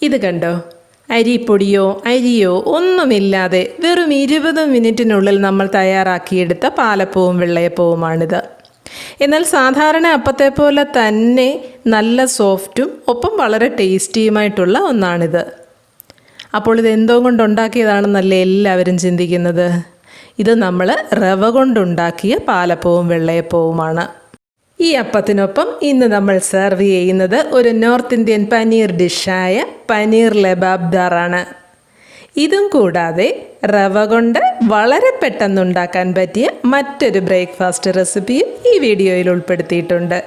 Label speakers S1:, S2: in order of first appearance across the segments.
S1: ഇത് കണ്ടോ, അരിപ്പൊടിയോ അരിയോ ഒന്നുമില്ലാതെ വെറും 20 മിനിറ്റിനുള്ളിൽ നമ്മൾ തയ്യാറാക്കിയെടുത്ത പാലപ്പവും വെള്ളയപ്പവുമാണിത്. എന്നാൽ സാധാരണ അപ്പത്തെ പോലെ തന്നെ നല്ല സോഫ്റ്റും ഒപ്പം വളരെ ടേസ്റ്റിയുമായിട്ടുള്ള ഒന്നാണിത്. അപ്പോൾ ഇത് എന്തോ കൊണ്ടുണ്ടാക്കിയതാണെന്നല്ലേ എല്ലാവരും ചിന്തിക്കുന്നത്? ഇത് നമ്മൾ റവ കൊണ്ടുണ്ടാക്കിയ പാലപ്പവും വെള്ളയപ്പവുമാണ്. ഈ അപ്പത്തിനൊപ്പം ഇന്ന് നമ്മൾ സെർവ് ചെയ്യുന്നത് ഒരു നോർത്ത് ഇന്ത്യൻ പനീർ ഡിഷായ പനീർ ലബാബ്ദാറാണ്. ഇതും കൂടാതെ റവ കൊണ്ട് വളരെ പെട്ടെന്നുണ്ടാക്കാൻ പറ്റിയ മറ്റൊരു ബ്രേക്ക്ഫാസ്റ്റ് റെസിപ്പിയും ഈ വീഡിയോയിൽ ഉൾപ്പെടുത്തിയിട്ടുണ്ട്.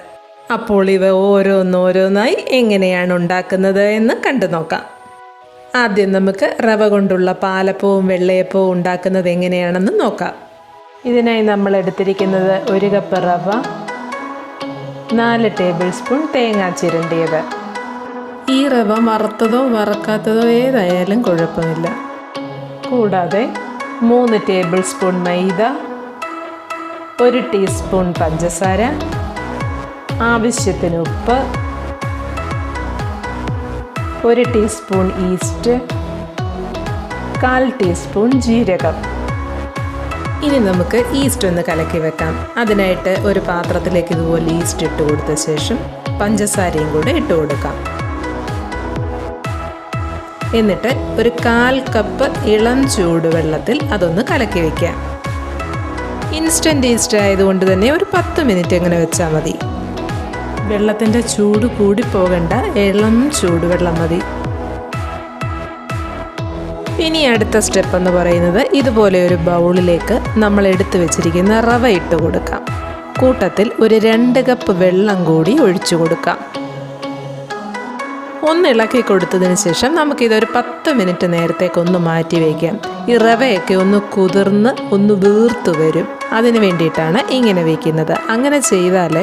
S1: അപ്പോൾ ഇവ ഓരോന്നോരോന്നായി എങ്ങനെയാണ് ഉണ്ടാക്കുന്നത് എന്ന് കണ്ടു നോക്കാം. ആദ്യം നമുക്ക് റവ കൊണ്ടുള്ള പാലപ്പവും വെള്ളയപ്പവും ഉണ്ടാക്കുന്നത് എങ്ങനെയാണെന്ന് നോക്കാം. ഇതിനായി നമ്മൾ എടുത്തിരിക്കുന്നത് 1 കപ്പ് റവ, 4 ടേബിൾ സ്പൂൺ തേങ്ങ ചിരണ്ടിയത്. ഈ റവ വറുത്തതോ വറക്കാത്തതോ ഏതായാലും കുഴപ്പമില്ല. കൂടാതെ 3 ടേബിൾ സ്പൂൺ മൈദ, 1 ടീസ്പൂൺ പഞ്ചസാര, ആവശ്യത്തിന് ഉപ്പ്, 1 ടീസ്പൂൺ ഈസ്റ്റ്, 1/4 ടീസ്പൂൺ ജീരകം. ഇനി നമുക്ക് ഈസ്റ്റ് ഒന്ന് കലക്കി വെക്കാം. അതിനായിട്ട് ഒരു പാത്രത്തിലേക്ക് ഇതുപോലെ ഈസ്റ്റ് ഇട്ട് കൊടുത്ത ശേഷം പഞ്ചസാരയും കൂടെ ഇട്ട് കൊടുക്കാം. എന്നിട്ട് ഒരു 1/4 കപ്പ് ഇളം ചൂടുവെള്ളത്തിൽ അതൊന്ന് കലക്കി വയ്ക്കാം. ഇൻസ്റ്റൻറ്റ് ഈസ്റ്റ് ആയതുകൊണ്ട് തന്നെ ഒരു 10 മിനിറ്റ് അങ്ങനെ വെച്ചാൽ മതി. വെള്ളത്തിൻ്റെ ചൂട് കൂടി പോകണ്ട, ഇളം ചൂടുവെള്ളം മതി. ഇനി അടുത്ത സ്റ്റെപ്പ് എന്ന് പറയുന്നത് ഇതുപോലെ ഒരു ബൗളിലേക്ക് നമ്മൾ എടുത്തു വെച്ചിരിക്കുന്ന റവ ഇട്ട് കൊടുക്കാം. കൂട്ടത്തിൽ ഒരു 2 കപ്പ് വെള്ളം കൂടി ഒഴിച്ചു കൊടുക്കാം. ഒന്ന് ഇളക്കി കൊടുത്തതിന് ശേഷം നമുക്കിതൊരു 10 മിനിറ്റ് നേരത്തേക്കൊന്ന് മാറ്റി വയ്ക്കാം. ഈ റവയൊക്കെ ഒന്ന് കുതിർന്ന് ഒന്ന് വീർത്തു വരും. അതിന് വേണ്ടിയിട്ടാണ് ഇങ്ങനെ വയ്ക്കുന്നത്. അങ്ങനെ ചെയ്താൽ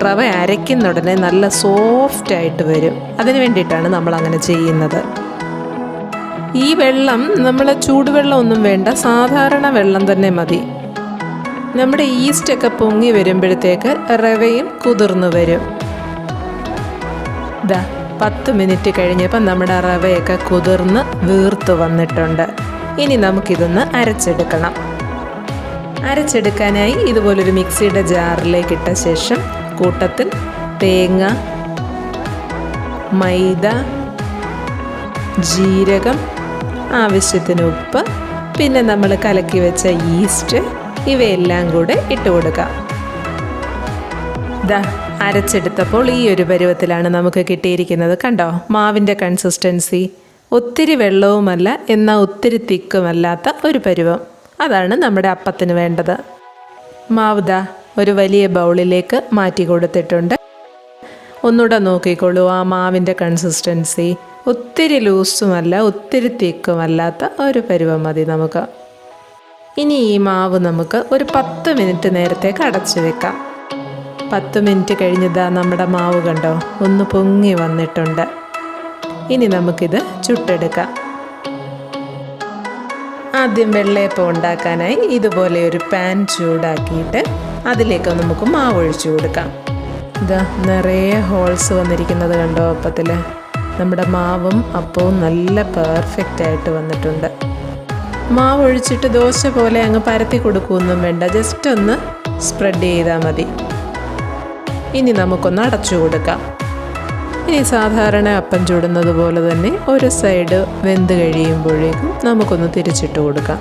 S1: റവ അരയ്ക്കുന്ന ഉടനെ നല്ല സോഫ്റ്റായിട്ട് വരും. അതിന് വേണ്ടിയിട്ടാണ് നമ്മൾ അങ്ങനെ ചെയ്യുന്നത്. ഈ വെള്ളം നമ്മൾ ചൂടുവെള്ളം ഒന്നും വേണ്ട, സാധാരണ വെള്ളം തന്നെ മതി. നമ്മുടെ ഈസ്റ്റൊക്കെ പൊങ്ങി വരുമ്പോഴത്തേക്ക് റവയും കുതിർന്നു വരും. 10 മിനിറ്റ് കഴിഞ്ഞപ്പോൾ നമ്മുടെ റവയൊക്കെ കുതിർന്ന് വീർത്ത് വന്നിട്ടുണ്ട്. ഇനി നമുക്കിതൊന്ന് അരച്ചെടുക്കണം. അരച്ചെടുക്കാനായി ഇതുപോലൊരു മിക്സിയുടെ ജാറിലേക്ക് ഇട്ട ശേഷം കൂട്ടത്തിൽ തേങ്ങ, മൈദ, ജീരകം, ആവശ്യത്തിന് ഉപ്പ്, പിന്നെ നമ്മൾ കലക്കി വെച്ച ഈസ്റ്റ്, ഇവയെല്ലാം കൂടെ ഇട്ട് കൊടുക്കാം. അരച്ചെടുത്തപ്പോൾ ഈ ഒരു പരുവത്തിലാണ് നമുക്ക് കിട്ടിയിരിക്കുന്നത്. കണ്ടോ മാവിൻ്റെ കൺസിസ്റ്റൻസി? ഒത്തിരി വെള്ളവുമല്ല, എന്നാൽ ഒത്തിരി തിക്കുമല്ലാത്ത ഒരു പരുവം. അതാണ് നമ്മുടെ അപ്പത്തിന് വേണ്ടത്. മാവ് ഒരു വലിയ ബൗളിലേക്ക് മാറ്റി കൊടുത്തിട്ടുണ്ട്. ഒന്നുകൂടെ നോക്കിക്കോളൂ ആ മാവിൻ്റെ കൺസിസ്റ്റൻസി. ഒത്തിരി ലൂസുമല്ല, ഒത്തിരി തിക്കുമല്ലാത്ത ഒരു പരുവം മതി നമുക്ക്. ഇനി ഈ മാവ് നമുക്ക് ഒരു 10 മിനിറ്റ് നേരത്തേക്ക് അടച്ചു വെക്കാം. 10 മിനിറ്റ് കഴിഞ്ഞതാ നമ്മുടെ മാവ് കണ്ടോ ഒന്ന് പൊങ്ങി വന്നിട്ടുണ്ട്. ഇനി നമുക്കിത് ചുട്ടെടുക്കാം. ആദ്യം വെള്ളയപ്പം ഉണ്ടാക്കാനായി ഇതുപോലെ ഒരു പാൻ ചൂടാക്കിയിട്ട് അതിലേക്ക് നമുക്ക് മാവ് ഒഴിച്ചു കൊടുക്കാം. നിറയെ ഹോൾസ് വന്നിരിക്കുന്നത് കണ്ടോ അപ്പത്തിൽ? നമ്മുടെ മാവും അപ്പവും നല്ല പെർഫെക്റ്റ് ആയിട്ട് വന്നിട്ടുണ്ട്. മാവ് ഒഴിച്ചിട്ട് ദോശ പോലെ അങ്ങ് പരത്തി കൊടുക്കുകയൊന്നും വേണ്ട, ജസ്റ്റ് ഒന്ന് സ്പ്രെഡ് ചെയ്താൽ മതി. ഇനി നമുക്കൊന്ന് അടച്ചു കൊടുക്കാം. ഇനി സാധാരണ അപ്പം ചുടുന്നത് പോലെ തന്നെ ഒരു സൈഡ് വെന്ത് കഴിയുമ്പോഴേക്കും നമുക്കൊന്ന് തിരിച്ചിട്ട് കൊടുക്കാം.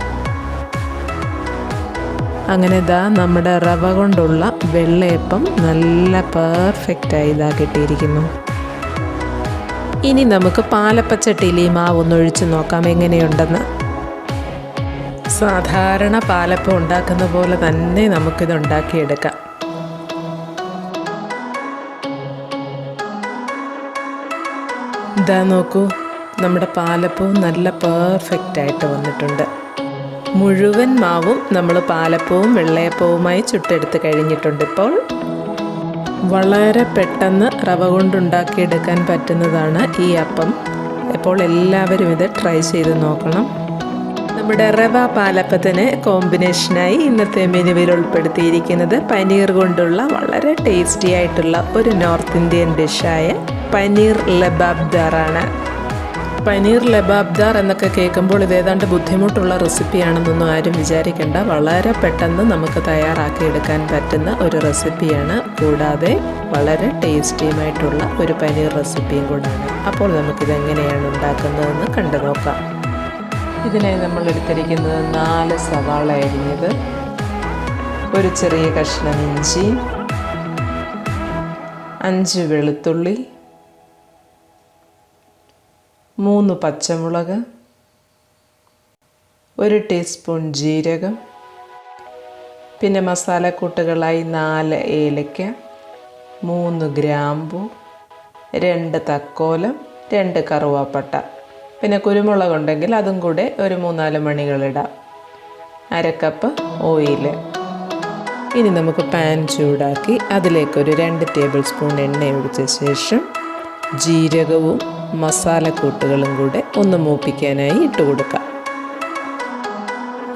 S1: അങ്ങനെ നമ്മുടെ റവ കൊണ്ടുള്ള വെള്ളയപ്പം നല്ല പെർഫെക്റ്റായി കിട്ടിയിരിക്കുന്നു. ഇനി നമുക്ക് പാലപ്പച്ചട്ടിയിൽ ഈ മാവൊന്നൊഴിച്ച് നോക്കാം എങ്ങനെയുണ്ടെന്ന്. സാധാരണ പാലപ്പം ഉണ്ടാക്കുന്ന പോലെ തന്നെ നമുക്കിത് ഉണ്ടാക്കിയെടുക്കാം. നോക്കൂ, നമ്മുടെ പാലപ്പവും നല്ല പെർഫെക്റ്റായിട്ട് വന്നിട്ടുണ്ട്. മുഴുവൻ മാവും നമ്മൾ പാലപ്പവും വെള്ളയപ്പവുമായി ചുട്ടെടുത്ത് കഴിഞ്ഞിട്ടുണ്ട്. ഇപ്പോൾ വളരെ പെട്ടെന്ന് റവ കൊണ്ടുണ്ടാക്കിയെടുക്കാൻ പറ്റുന്നതാണ് ഈ അപ്പം. അപ്പോൾ എല്ലാവരും ഇത് ട്രൈ ചെയ്ത് നോക്കണം. നമ്മുടെ റവ പാലപ്പത്തിന് കോമ്പിനേഷനായി ഇന്നത്തെ മെനുവിൽ ഉൾപ്പെടുത്തിയിരിക്കുന്നത് പനീർ കൊണ്ടുള്ള വളരെ ടേസ്റ്റി ആയിട്ടുള്ള ഒരു നോർത്ത് ഇന്ത്യൻ ഡിഷായ പനീർ ലബാബ്ദാറാണ്. പനീർ ലബാബ്ദാർ എന്നൊക്കെ കേൾക്കുമ്പോൾ ഇതേതാണ്ട് ബുദ്ധിമുട്ടുള്ള റെസിപ്പിയാണെന്നൊന്നും ആരും വിചാരിക്കേണ്ട. വളരെ പെട്ടെന്ന് നമുക്ക് തയ്യാറാക്കിയെടുക്കാൻ പറ്റുന്ന ഒരു റെസിപ്പിയാണ്. കൂടാതെ വളരെ ടേസ്റ്റിയുമായിട്ടുള്ള ഒരു പനീർ റെസിപ്പിയും കൂടാണ്. അപ്പോൾ നമുക്കിതെങ്ങനെയാണ് ഉണ്ടാക്കുന്നതെന്ന് കണ്ടു നോക്കാം. ഇതിനായി നമ്മൾ എടുത്തിരിക്കുന്നത് 4 സവാള അരിഞ്ഞത്, ഒരു ചെറിയ കഷ്ണം ഇഞ്ചി, 5 വെളുത്തുള്ളി, 3 പച്ചമുളക്, 1 ടീസ്പൂൺ ജീരകം, പിന്നെ മസാലക്കൂട്ടുകളായി 4 ഏലക്ക, 3 ഗ്രാമ്പു, 2 തക്കോലം, 2 കറുവാപ്പട്ട, പിന്നെ കുരുമുളക് ഉണ്ടെങ്കിൽ അതും കൂടെ ഒരു 3-4 മണികളിടാം. 1/2 കപ്പ് ഓയിൽ. ഇനി നമുക്ക് പാൻ ചൂടാക്കി അതിലേക്കൊരു 2 ടേബിൾ സ്പൂൺ എണ്ണ ഒഴിച്ച ശേഷം ജീരകവും മസാലക്കൂട്ടുകളും കൂടെ ഒന്ന് മൂപ്പിക്കാനായി ഇട്ട് കൊടുക്കാം.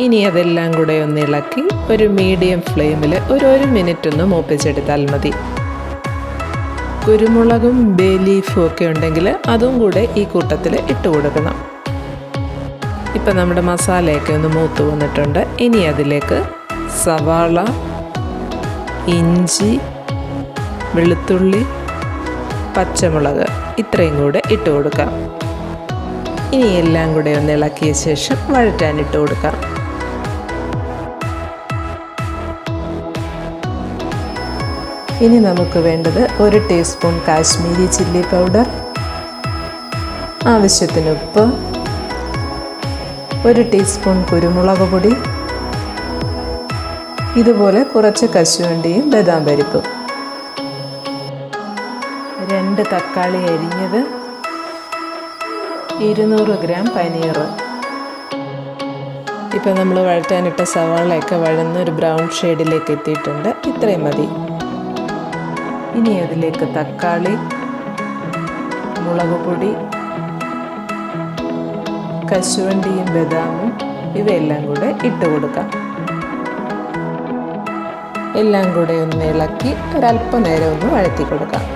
S1: ഇനി അതെല്ലാം കൂടെ ഒന്ന് ഇളക്കി ഒരു മീഡിയം ഫ്ലെയിമിൽ ഒരു മിനിറ്റ് ഒന്ന് മൂപ്പിച്ചെടുത്താൽ മതി. കുരുമുളകും ബേ ലീഫും ഒക്കെ ഉണ്ടെങ്കിൽ അതും കൂടെ ഈ കൂട്ടത്തിൽ ഇട്ട് കൊടുക്കണം. ഇപ്പം നമ്മുടെ മസാലയൊക്കെ ഒന്ന് മൂത്ത് വന്നിട്ടുണ്ട്. ഇനി അതിലേക്ക് സവാള, ഇഞ്ചി, വെളുത്തുള്ളി, പച്ചമുളക് ഇത്രയും കൂടെ ഇട്ട് കൊടുക്കാം. ഇനി എല്ലാം കൂടെ ഒന്ന് ഇളക്കിയ ശേഷം വഴറ്റാനിട്ട് കൊടുക്കാം. ഇനി നമുക്ക് വേണ്ടത് 1 ടീസ്പൂൺ കാശ്മീരി ചില്ലി പൗഡർ, ആവശ്യത്തിന് ഉപ്പ്, 1 ടീസ്പൂൺ കുരുമുളക് പൊടി, ഇതുപോലെ കുറച്ച് കശുവണ്ടിയും ബദാം പരിപ്പും, 2 തക്കാളി അരിഞ്ഞത്, 200 ഗ്രാം പനീർ. ഇപ്പം നമ്മൾ വഴറ്റാനിട്ട സവാളയൊക്കെ വഴന്ന് ഒരു ബ്രൗൺ ഷെയ്ഡിലേക്ക് എത്തിയിട്ടുണ്ട്. ഇത്രയും മതി. ഇനി അതിലേക്ക് തക്കാളി, മുളക് പൊടി, കശുവണ്ടിയും ബദാമും ഇവയെല്ലാം കൂടെ ഇട്ട് കൊടുക്കാം. എല്ലാം കൂടെ ഒന്ന് ഇളക്കി ഒരല്പനേരം ഒന്ന് വഴറ്റി കൊടുക്കാം.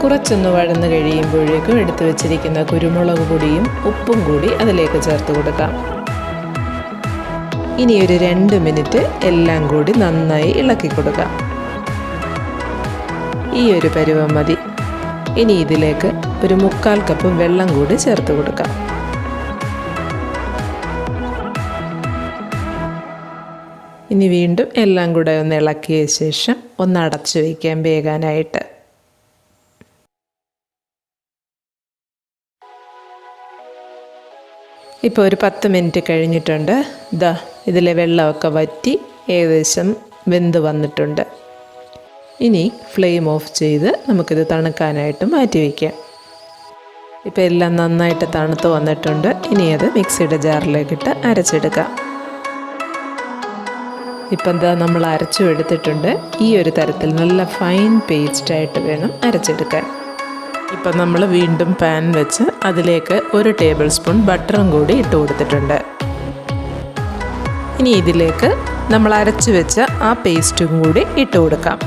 S1: കുറച്ചൊന്ന് വഴന്ന് കഴിയുമ്പോഴേക്കും എടുത്തു വെച്ചിരിക്കുന്ന കുരുമുളക് പൊടിയും ഉപ്പും കൂടി അതിലേക്ക് ചേർത്ത് കൊടുക്കാം. ഇനി ഒരു 2 മിനിറ്റ് എല്ലാം കൂടി നന്നായി ഇളക്കി കൊടുക്കാം. ഈ ഒരു പരുവം മതി. ഇനി ഇതിലേക്ക് ഒരു 3/4 കപ്പ് വെള്ളം കൂടി ചേർത്ത് കൊടുക്കാം. ഇനി വീണ്ടും എല്ലാം കൂടെ ഒന്ന് ഇളക്കിയ ശേഷം ഒന്ന് അടച്ചു വയ്ക്കാം വേകാനായിട്ട്. ഇപ്പോൾ ഒരു 10 മിനിറ്റ് കഴിഞ്ഞിട്ടുണ്ട്. ഇതിലെ വെള്ളമൊക്കെ വറ്റി ഏകദേശം വെന്ത് വന്നിട്ടുണ്ട്. ഇനി ഫ്ലെയിം ഓഫ് ചെയ്ത് നമുക്കിത് തണുക്കാനായിട്ട് മാറ്റി വയ്ക്കാം. ഇപ്പോൾ എല്ലാം നന്നായിട്ട് തണുത്ത് വന്നിട്ടുണ്ട്. ഇനി അത് മിക്സിയുടെ ജാറിലേക്കിട്ട് അരച്ചെടുക്കാം. ഇപ്പം നമ്മൾ അരച്ചു എടുത്തിട്ടുണ്ട്. ഈ ഒരു തരത്തിൽ നല്ല ഫൈൻ പേസ്റ്റായിട്ട് വേണം അരച്ചെടുക്കാൻ. ഇപ്പം നമ്മൾ വീണ്ടും പാൻ വെച്ച് അതിലേക്ക് 1 ടേബിൾ സ്പൂൺ ബട്ടറും കൂടി ഇട്ട് കൊടുത്തിട്ടുണ്ട്. ഇനി ഇതിലേക്ക് നമ്മൾ അരച്ചു വെച്ച ആ പേസ്റ്റും കൂടി ഇട്ട് കൊടുക്കാം.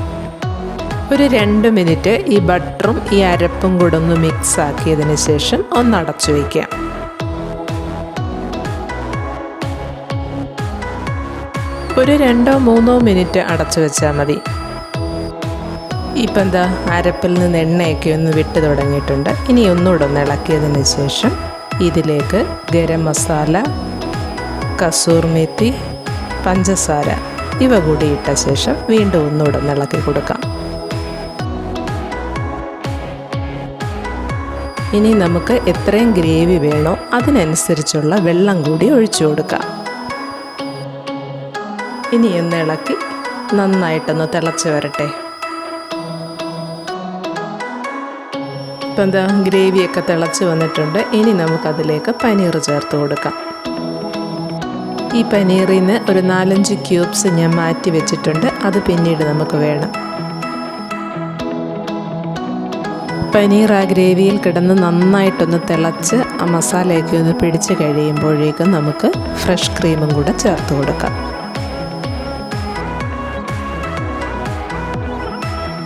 S1: ഒരു 2 മിനിറ്റ് ഈ ബട്ടറും ഈ അരപ്പും കൂടെ ഒന്ന് മിക്സ് ആക്കിയതിന് ശേഷം ഒന്ന് അടച്ചു വയ്ക്കാം. ഒരു 2-3 മിനിറ്റ് അടച്ചു വെച്ചാൽ മതി. ഇപ്പം അരപ്പിൽ നിന്ന് എണ്ണയൊക്കെ ഒന്ന് വിട്ട് തുടങ്ങിയിട്ടുണ്ട്. ഇനി ഒന്നുകൂടെ ഒന്ന് ഇളക്കിയതിന് ശേഷം ഇതിലേക്ക് ഗരം മസാല, കസൂർ മേത്തി, പഞ്ചസാര ഇവ കൂടി ഇട്ട ശേഷം വീണ്ടും ഒന്നുകൂടെ ഒന്ന് ഇളക്കി കൊടുക്കാം. ഇനി നമുക്ക് എത്രയും ഗ്രേവി വേണോ അതിനനുസരിച്ചുള്ള വെള്ളം കൂടി ഒഴിച്ചു കൊടുക്കാം. ഇനി ഒന്ന് ഇളക്കി നന്നായിട്ടൊന്ന് തിളച്ച് വരട്ടെ. ഇപ്പം ഗ്രേവിയൊക്കെ തിളച്ച് വന്നിട്ടുണ്ട്. ഇനി നമുക്കതിലേക്ക് പനീർ ചേർത്ത് കൊടുക്കാം. ഈ പനീറിൽ നിന്ന് ഒരു 4-5 ക്യൂബ്സ് ഞാൻ മാറ്റി വെച്ചിട്ടുണ്ട്. അത് പിന്നീട് നമുക്ക് വേണം. പനീർ ആ ഗ്രേവിയിൽ കിടന്ന് നന്നായിട്ടൊന്ന് തിളച്ച് ആ മസാലയൊക്കെ ഒന്ന് പിടിച്ച് കഴിയുമ്പോഴേക്കും നമുക്ക് ഫ്രഷ് ക്രീമും കൂടെ ചേർത്ത് കൊടുക്കാം.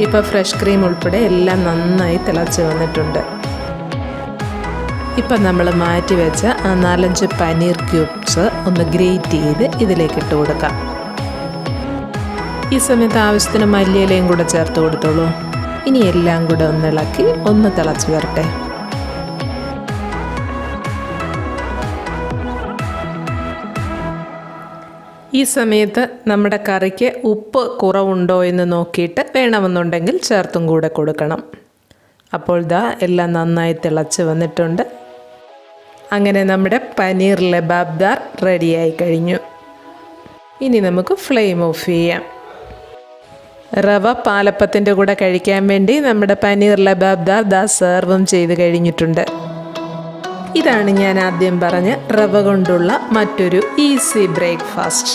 S1: ഇപ്പോൾ ഫ്രഷ് ക്രീം ഉൾപ്പെടെ എല്ലാം നന്നായി തിളച്ച് വന്നിട്ടുണ്ട്. ഇപ്പം നമ്മൾ മാറ്റി വെച്ച 4-5 പനീർ ക്യൂബ്സ് ഒന്ന് ഗ്രേറ്റ് ചെയ്ത് ഇതിലേക്ക് ഇട്ട് കൊടുക്കാം. ഈ സമയത്ത് ആവശ്യത്തിന് മല്ലിയിലയും കൂടെ ചേർത്ത് കൊടുത്തോളൂ. ഇനി എല്ലാം കൂടെ ഒന്ന് ഇളക്കി ഒന്ന് തിളച്ച് വരട്ടെ. ഈ സമയത്ത് നമ്മുടെ കറിക്ക് ഉപ്പ് കുറവുണ്ടോ എന്ന് നോക്കിയിട്ട് വേണമെന്നുണ്ടെങ്കിൽ ചേർത്തും കൂടെ കൊടുക്കണം. അപ്പോൾ ദാ എല്ലാം നന്നായി തിളച്ച് വന്നിട്ടുണ്ട്. അങ്ങനെ നമ്മുടെ പനീർ ലബാബ്ദാർ റെഡിയായി കഴിഞ്ഞു. ഇനി നമുക്ക് ഫ്ലെയിം ഓഫ് ചെയ്യാം. റവ പാലപ്പത്തിൻ്റെ കൂടെ കഴിക്കാൻ വേണ്ടി നമ്മുടെ പനീർ ലബാബ്ദാർ ദാ സെർവും ചെയ്ത് കഴിഞ്ഞിട്ടുണ്ട്. ഇതാണ് ഞാൻ ആദ്യം പറഞ്ഞ റവ കൊണ്ടുള്ള മറ്റൊരു ഈസി ബ്രേക്ക്ഫാസ്റ്റ്.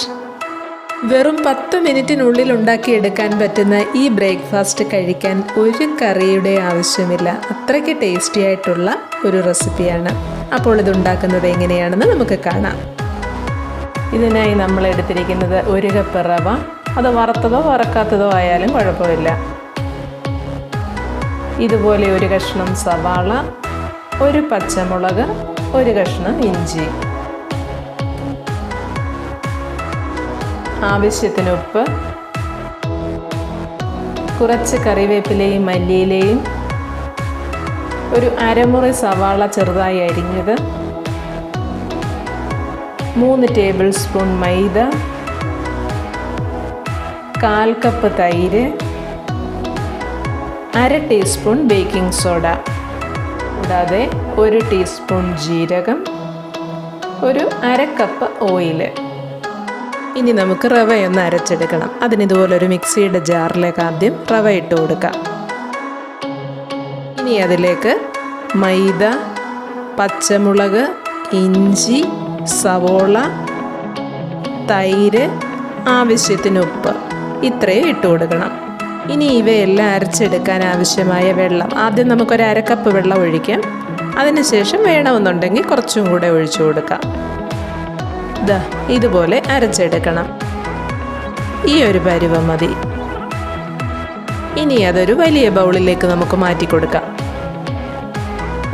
S1: വെറും 10 മിനിറ്റിനുള്ളിൽ ഉണ്ടാക്കിയെടുക്കാൻ പറ്റുന്ന ഈ ബ്രേക്ക്ഫാസ്റ്റ് കഴിക്കാൻ ഒരു കറിയുടെ ആവശ്യമില്ല. അത്രയ്ക്ക് ടേസ്റ്റി ആയിട്ടുള്ള ഒരു റെസിപ്പിയാണ്. അപ്പോൾ ഇതുണ്ടാക്കുന്നത് എങ്ങനെയാണെന്ന് നമുക്ക് കാണാം. ഇതിനായി നമ്മൾ എടുത്തിരിക്കുന്നത് 1 കപ്പ് റവ. അത് വറുത്തതോ വറക്കാത്തതോ ആയാലും കുഴപ്പമില്ല. ഇതുപോലെ 1 കഷ്ണം സവാള, 1 പച്ചമുളക്, 1 കഷ്ണം ഇഞ്ചി, ആവശ്യത്തിന് ഉപ്പ്, കുറച്ച് കറിവേപ്പിലയും മല്ലിയിലയും, ഒരു അരമുറി സവാള ചെറുതായി അരിഞ്ഞത്, 3 ടേബിൾ സ്പൂൺ മൈദ, 1/4 കപ്പ് തൈര്, 1/2 ടീസ്പൂൺ ബേക്കിംഗ് സോഡ, കൂടാതെ 1 ടീസ്പൂൺ ജീരകം, ഒരു 1/2 കപ്പ് ഓയിൽ. ഇനി നമുക്ക് റവയൊന്ന് അരച്ചെടുക്കണം. അതിനിതുപോലൊരു മിക്സിയുടെ ജാറിലേക്ക് ആദ്യം റവ ഇട്ട് കൊടുക്കാം. ഇനി അതിലേക്ക് മൈദ, പച്ചമുളക്, ഇഞ്ചി, സവോള, തൈര്, ആവശ്യത്തിന് ഉപ്പ് ഇത്രയും ഇട്ട് കൊടുക്കണം. ഇനി ഇവയെല്ലാം അരച്ചെടുക്കാൻ ആവശ്യമായ വെള്ളം ആദ്യം നമുക്കൊരു 1/2 കപ്പ് വെള്ളം ഒഴിക്കാം. അതിനുശേഷം വേണമെന്നുണ്ടെങ്കിൽ കുറച്ചും കൂടെ ഒഴിച്ചു കൊടുക്കാം. ദാ ഇതുപോലെ അരച്ചെടുക്കണം. ഈ ഒരു പരുവം മതി. ഇനി അതൊരു വലിയ ബൗളിലേക്ക് നമുക്ക് മാറ്റി കൊടുക്കാം.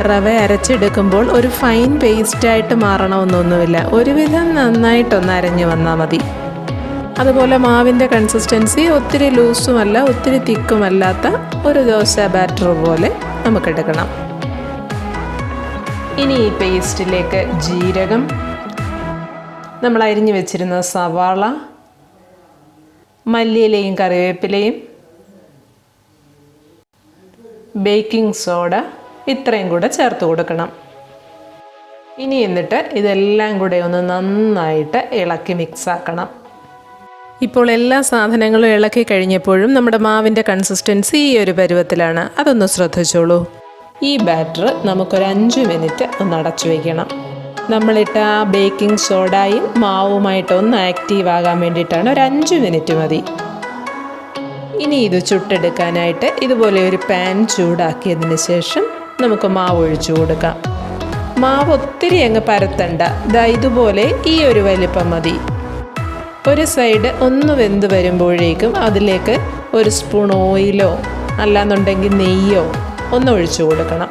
S1: റവ അരച്ചെടുക്കുമ്പോൾ ഒരു ഫൈൻ പേസ്റ്റായിട്ട് മാറണമെന്നൊന്നുമില്ല. ഒരുവിധം നന്നായിട്ടൊന്ന് അരഞ്ഞു വന്നാൽ മതി. അതുപോലെ മാവിൻ്റെ കൺസിസ്റ്റൻസി ഒത്തിരി ലൂസുമല്ല ഒത്തിരി തിക്കുമല്ലാത്ത ഒരു ദോശ ബാറ്റർ പോലെ നമുക്കെടുക്കണം. ഇനി ഈ പേസ്റ്റിലേക്ക് ജീരകം, നമ്മൾ അരിഞ്ഞു വെച്ചിരുന്ന സവാള, മല്ലിയിലയും കറിവേപ്പിലയും, ബേക്കിംഗ് സോഡ ഇത്രയും കൂടെ ചേർത്ത് കൊടുക്കണം. ഇനി എന്നിട്ട് ഇതെല്ലാം കൂടെ ഒന്ന് നന്നായിട്ട് ഇളക്കി മിക്സാക്കണം. ഇപ്പോൾ എല്ലാ സാധനങ്ങളും ഇളക്കി കഴിഞ്ഞപ്പോഴും നമ്മുടെ മാവിൻ്റെ കൺസിസ്റ്റൻസി ഈ ഒരു പരുവത്തിലാണ്. അതൊന്ന് ശ്രദ്ധിച്ചോളൂ. ഈ ബാറ്റർ നമുക്കൊരു 5 മിനിറ്റ് ഒന്ന് അടച്ചു വയ്ക്കണം. നമ്മളിട്ട ആ ബേക്കിംഗ് സോഡയും മാവുമായിട്ടൊന്ന് ആക്റ്റീവ് ആകാൻ വേണ്ടിയിട്ടാണ്. ഒരു 5 മിനിറ്റ് മതി. ഇനി ഇത് ചുട്ടെടുക്കാനായിട്ട് ഇതുപോലെ ഒരു പാൻ ചൂടാക്കിയതിന് ശേഷം നമുക്ക് മാവ് ഒഴിച്ചു കൊടുക്കാം. മാവ് ഒത്തിരി അങ്ങ് പരത്തണ്ട. ദാ ഇതുപോലെ ഈ ഒരു വലിപ്പം മതി. ഒരു സൈഡ് ഒന്ന് വെന്ത് വരുമ്പോഴേക്കും അതിലേക്ക് 1 സ്പൂൺ ഓയിലോ അല്ലാന്നുണ്ടെങ്കിൽ നെയ്യോ ഒന്ന് ഒഴിച്ചു കൊടുക്കണം.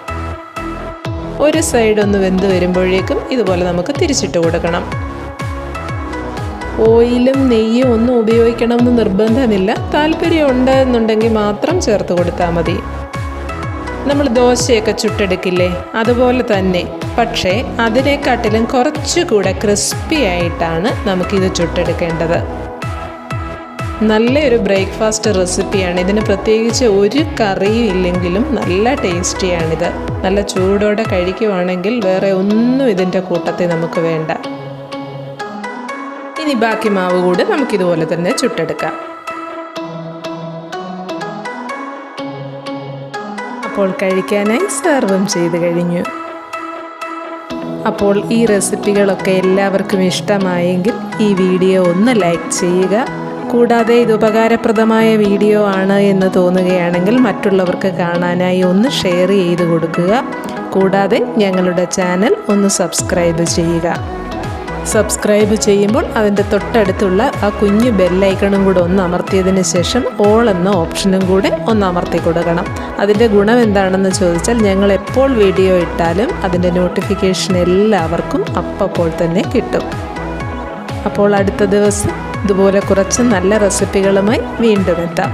S1: ഒരു സൈഡ് ഒന്ന് വെന്ത് വരുമ്പോഴേക്കും ഇതുപോലെ നമുക്ക് തിരിച്ചിട്ട് കൊടുക്കണം. ഓയിലും നെയ്യും ഒന്നും ഉപയോഗിക്കണമെന്ന് നിർബന്ധമില്ല. താല്പര്യമുണ്ട് എന്നുണ്ടെങ്കിൽ മാത്രം ചേർത്ത് കൊടുത്താൽ മതി. നമ്മൾ ദോശയൊക്കെ ചുട്ടെടുക്കില്ലേ, അതുപോലെ തന്നെ. പക്ഷേ അതിനെക്കാട്ടിലും കുറച്ചുകൂടെ ക്രിസ്പി ആയിട്ടാണ് നമുക്കിത് ചുട്ടെടുക്കേണ്ടത്. നല്ലൊരു ബ്രേക്ക്ഫാസ്റ്റ് റെസിപ്പിയാണ്. ഇതിന് പ്രത്യേകിച്ച് ഒരു കറിയും ഇല്ലെങ്കിലും നല്ല ടേസ്റ്റിയാണിത്. നല്ല ചൂടോടെ കഴിക്കുവാണെങ്കിൽ വേറെ ഒന്നും ഇതിൻ്റെ കൂട്ടത്തിൽ നമുക്ക് വേണ്ട. ഇനി ബാക്കി മാവ് കൂടെ നമുക്കിതുപോലെ തന്നെ ചുട്ടെടുക്കാം. അപ്പോൾ കഴിക്കാനായി സെർവും ചെയ്ത് കഴിഞ്ഞു. അപ്പോൾ ഈ റെസിപ്പികളൊക്കെ എല്ലാവർക്കും ഇഷ്ടമായെങ്കിൽ ഈ വീഡിയോ ഒന്ന് ലൈക്ക് ചെയ്യുക. കൂടാതെ ഇത് ഉപകാരപ്രദമായ വീഡിയോ ആണ് എന്ന് തോന്നുകയാണെങ്കിൽ മറ്റുള്ളവർക്ക് കാണാനായി ഒന്ന് ഷെയർ ചെയ്ത് കൊടുക്കുക. കൂടാതെ ഞങ്ങളുടെ ചാനൽ ഒന്ന് സബ്സ്ക്രൈബ് ചെയ്യുക. സബ്സ്ക്രൈബ് ചെയ്യുമ്പോൾ അതിൻ്റെ തൊട്ടടുത്തുള്ള ആ കുഞ്ഞു ബെല്ലൈക്കണും കൂടെ ഒന്ന് അമർത്തിയതിന് ശേഷം ഓൾ എന്ന ഓപ്ഷനും കൂടെ ഒന്ന് അമർത്തി കൊടുക്കണം. അതിൻ്റെ ഗുണം എന്താണെന്ന് ചോദിച്ചാൽ ഞങ്ങൾ എപ്പോൾ വീഡിയോ ഇട്ടാലും അതിൻ്റെ നോട്ടിഫിക്കേഷൻ എല്ലാവർക്കും അപ്പോൾ തന്നെ കിട്ടും. അപ്പോൾ അടുത്ത ദിവസം ഇതുപോലെ കുറച്ച് നല്ല റെസിപ്പികളുമായി വീണ്ടും എത്താം.